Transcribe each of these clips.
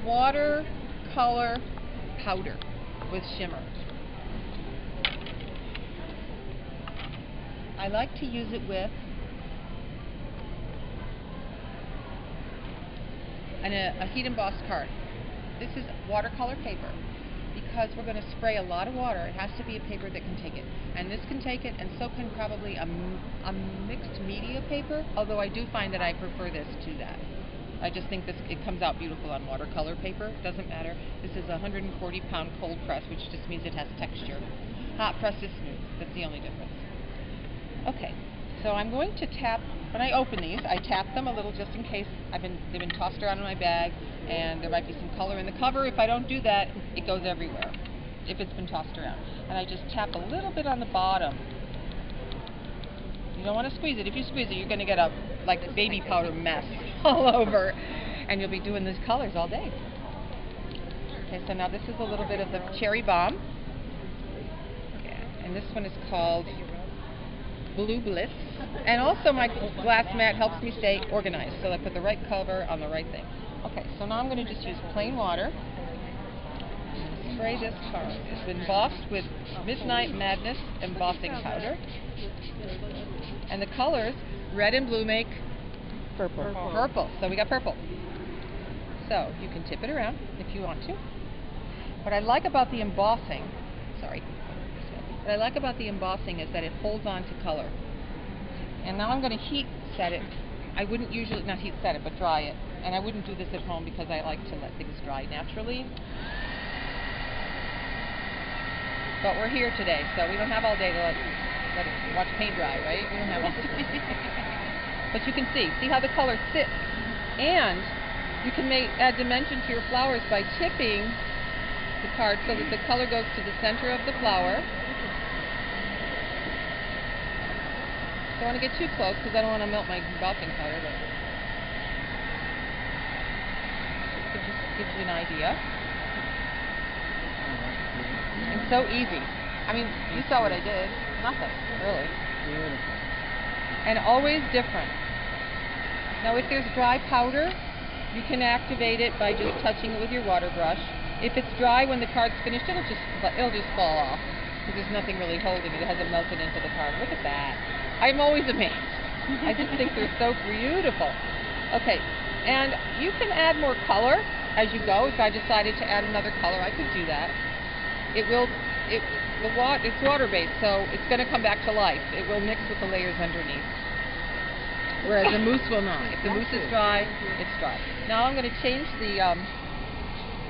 watercolor powder with shimmer. I like to use it with a heat embossed card. This is watercolor paper because we're going to spray a lot of water. It has to be a paper that can take it, and this can take it, and so can probably a mixed media paper, although I do find that I prefer this to that. I just think it comes out beautiful on watercolor paper. Doesn't matter. This is a 140-pound cold press, which just means it has texture. Hot press is smooth. That's the only difference. Okay, so I'm going to tap. When I open these, I tap them a little just in case they've been tossed around in my bag, and there might be some color in the cover. If I don't do that, it goes everywhere if it's been tossed around. And I just tap a little bit on the bottom. You don't want to squeeze it. If you squeeze it, you're going to get a baby powder mess all over, and you'll be doing these colors all day. Okay, so now this is a little bit of the cherry bomb, and this one is called Blue Bliss. And also my glass mat helps me stay organized, so I put the right color on the right thing. Okay, so now I'm going to just use plain water. Spray this card. It's embossed with Midnight Madness embossing powder. And the colors, red and blue, make purple. Purple. So we got purple. So you can tip it around if you want to. What I like about the embossing, what I like about the embossing is that it holds on to color. And now I'm going to heat set it. I wouldn't usually, not heat set it, but dry it. And I wouldn't do this at home because I like to let things dry naturally. But we're here today, so we don't have all day to let it watch paint dry, right? We don't have all day. But you can see how the color sits. And you can add dimension to your flowers by tipping the card so that the color goes to the center of the flower. Don't want to get too close because I don't want to melt my embossing powder, but it just gives you an idea. And so easy. I mean, you saw what I did. Nothing, really. Beautiful. And always different. Now, if there's dry powder, you can activate it by just touching it with your water brush. If it's dry when the card's finished, it'll just fall off because there's nothing really holding it. It hasn't melted into the card. Look at that. I'm always amazed. I just think they're so beautiful. Okay, and you can add more color as you go. If I decided to add another color, I could do that. It's water-based, so it's going to come back to life. It will mix with the layers underneath. Whereas the mousse will not. If the mousse is dry, it's dry. Now I'm going to change the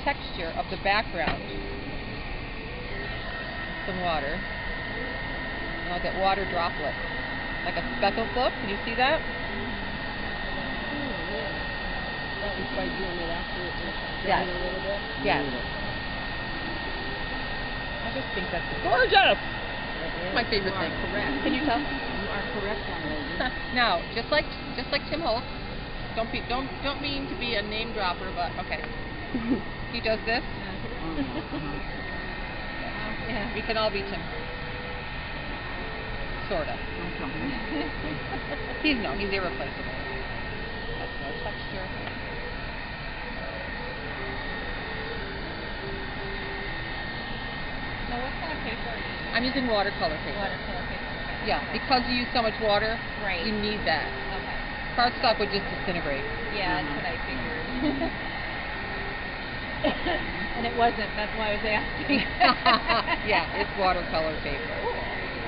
texture of the background. Some water. And I'll get water droplets. Like a speckled look. Can you see that? That was by doing it after it was Yes. a little bit? Yes. I just think that's gorgeous! My favorite thing. Correct. Can you tell? You are correct on those. Now, just like Tim Holtz, don't mean to be a name dropper, but okay. He does this. Yeah. We can all be Tim. Sorta. He's irreplaceable. That's no texture. Now, what kind of paper are you using? I'm using watercolor paper. Watercolor paper. Okay. Yeah, because you use so much water, right. You need that. Okay. Cardstock would just disintegrate. Yeah, that's what I figured. And it wasn't. That's why I was asking. Yeah, it's watercolor paper.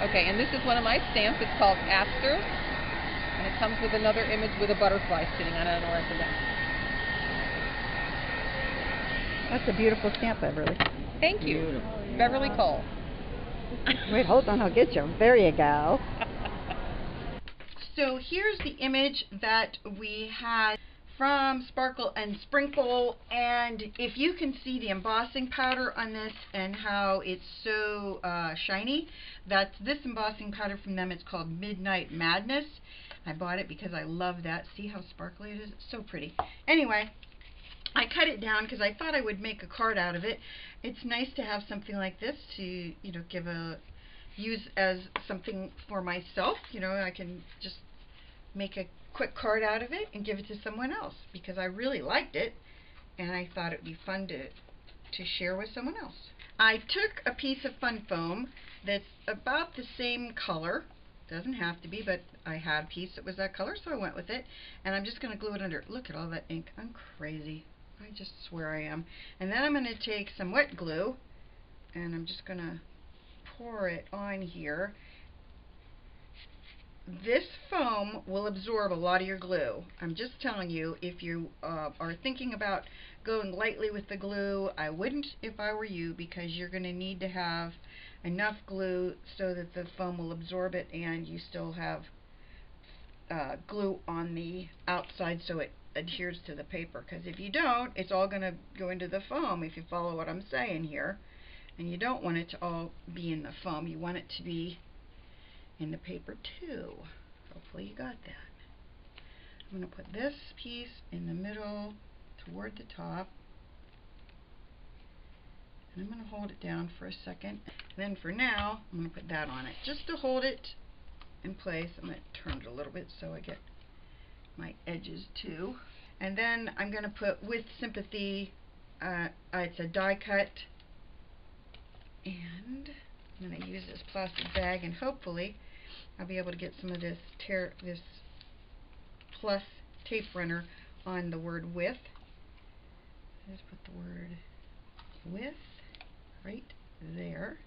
Okay, and this is one of my stamps. It's called Asters, and it comes with another image with a butterfly sitting on it. I don't know where I put that. That's a beautiful stamp, Beverly. Thank you. Beautiful. Beverly Cole. Wait, hold on, I'll get you. There you go. So here's the image that we had from Sparkle and Sprinkle, and if you can see the embossing powder on this and how it's so shiny, that's this embossing powder from them. It's called Midnight Madness. I bought it because I love that. See how sparkly it is? It's so pretty. Anyway, I cut it down because I thought I would make a card out of it. It's nice to have something like this to, you know, use as something for myself. You know, I can just make a quick card out of it and give it to someone else because I really liked it and I thought it would be fun to share with someone else. I took a piece of fun foam that's about the same color. Doesn't have to be, but I had a piece that was that color, so I went with it. And I'm just going to glue it under. Look at all that ink. I'm crazy. I just swear I am. And then I'm going to take some wet glue, and I'm just going to pour it on here. This foam will absorb a lot of your glue. I'm just telling you, if you are thinking about going lightly with the glue, I wouldn't if I were you, because you're going to need to have enough glue so that the foam will absorb it and you still have glue on the outside so it adheres to the paper. Because if you don't, it's all going to go into the foam, if you follow what I'm saying here. And you don't want it to all be in the foam. You want it to be in the paper too. Hopefully you got that. I'm going to put this piece in the middle toward the top, and I'm going to hold it down for a second. And then for now, I'm going to put that on it just to hold it in place. I'm going to turn it a little bit so I get my edges too. And then I'm going to put, with Sympathy, it's a die cut, and I'm going to use this plastic bag, and hopefully I'll be able to get some of this plus tape runner on the word with. Let's put the word with right there.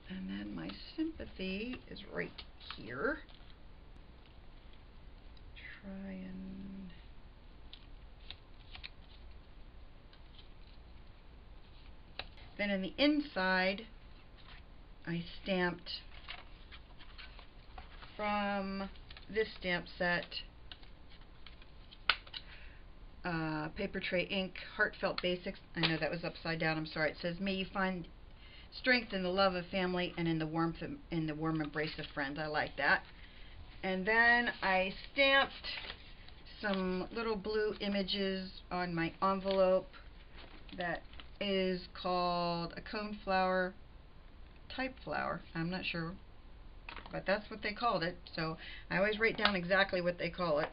And then my Sympathy is right here. Try and then in the inside, I stamped from this stamp set, Papertrey Ink, Heartfelt Basics. I know that was upside down, I'm sorry. It says, "May you find strength in the love of family and in the warm embrace of friends." I like that. And then I stamped some little blue images on my envelope that is called a coneflower type flower. I'm not sure, but that's what they called it, so I always write down exactly what they call it.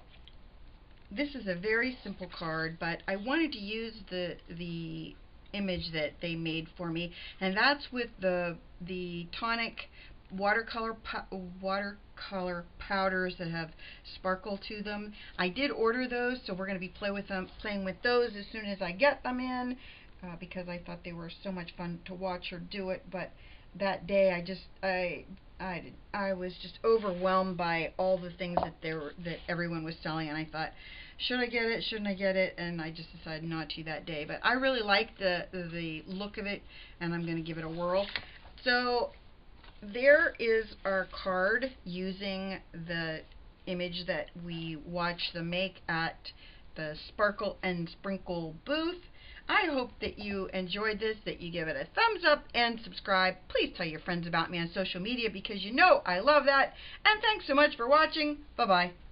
This is a very simple card, but I wanted to use the image that they made for me, and that's with the tonic watercolor powders that have sparkle to them. I did order those, so we're going to be playing with those as soon as I get them in, because I thought they were so much fun to watch her do it. But that day I was just overwhelmed by all the things that everyone was selling, and I thought, should I get it, shouldn't I get it? And I just decided not to that day. But I really like the look of it, and I'm going to give it a whirl. So there is our card using the image that we watched them make at the Sparkle and Sprinkle booth. I hope that you enjoyed this, that you give it a thumbs up and subscribe. Please tell your friends about me on social media, because you know I love that. And thanks so much for watching. Bye-bye.